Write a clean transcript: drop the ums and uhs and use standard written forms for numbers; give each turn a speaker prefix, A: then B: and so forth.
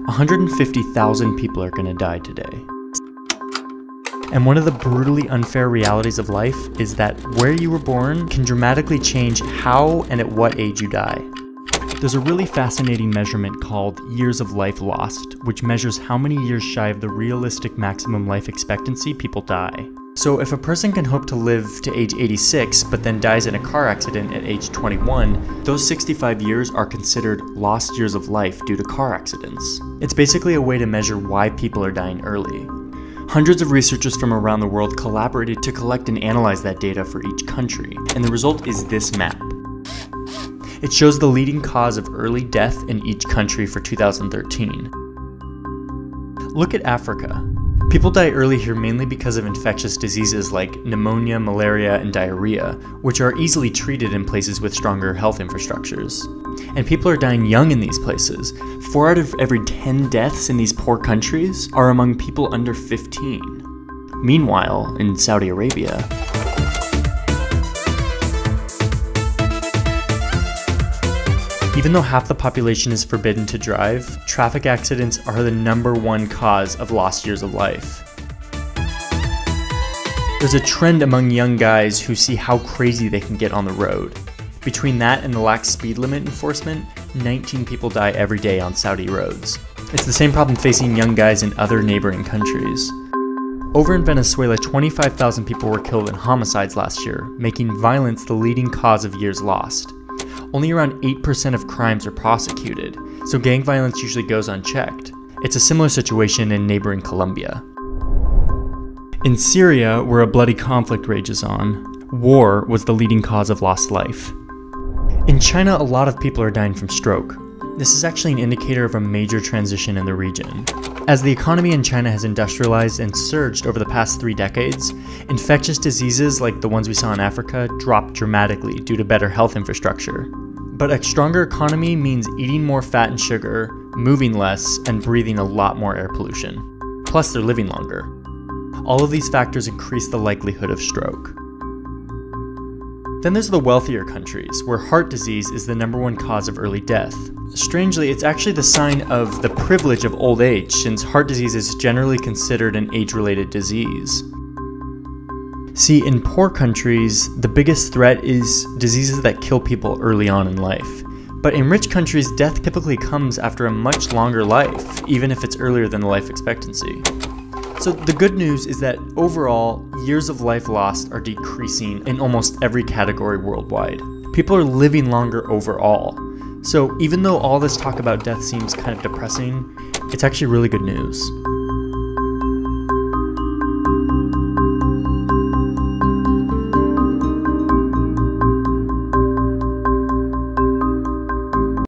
A: 150,000 people are gonna die today. And one of the brutally unfair realities of life is that where you were born can dramatically change how and at what age you die. There's a really fascinating measurement called years of life lost, which measures how many years shy of the realistic maximum life expectancy people die. So if a person can hope to live to age 86 but then dies in a car accident at age 21, those 65 years are considered lost years of life due to car accidents. It's basically a way to measure why people are dying early. Hundreds of researchers from around the world collaborated to collect and analyze that data for each country, and the result is this map. It shows the leading cause of early death in each country for 2013. Look at Africa. People die early here mainly because of infectious diseases like pneumonia, malaria, and diarrhea, which are easily treated in places with stronger health infrastructures. And people are dying young in these places. 4 out of every 10 deaths in these poor countries are among people under 15. Meanwhile, in Saudi Arabia, even though half the population is forbidden to drive, traffic accidents are the #1 cause of lost years of life. There's a trend among young guys who see how crazy they can get on the road. Between that and the lax speed limit enforcement, 19 people die every day on Saudi roads. It's the same problem facing young guys in other neighboring countries. Over in Venezuela, 25,000 people were killed in homicides last year, making violence the leading cause of years lost. Only around 8% of crimes are prosecuted, so gang violence usually goes unchecked. It's a similar situation in neighboring Colombia. In Syria, where a bloody conflict rages on, war was the leading cause of lost life. In China, a lot of people are dying from stroke. This is actually an indicator of a major transition in the region. As the economy in China has industrialized and surged over the past 3 decades, infectious diseases like the ones we saw in Africa dropped dramatically due to better health infrastructure. But a stronger economy means eating more fat and sugar, moving less, and breathing a lot more air pollution. Plus, they're living longer. All of these factors increase the likelihood of stroke. Then there's the wealthier countries, where heart disease is the #1 cause of early death. Strangely, it's actually the sign of the privilege of old age, since heart disease is generally considered an age-related disease. See, in poor countries, the biggest threat is diseases that kill people early on in life. But in rich countries, death typically comes after a much longer life, even if it's earlier than the life expectancy. So the good news is that overall, years of life lost are decreasing in almost every category worldwide. People are living longer overall. So even though all this talk about death seems kind of depressing, it's actually really good news.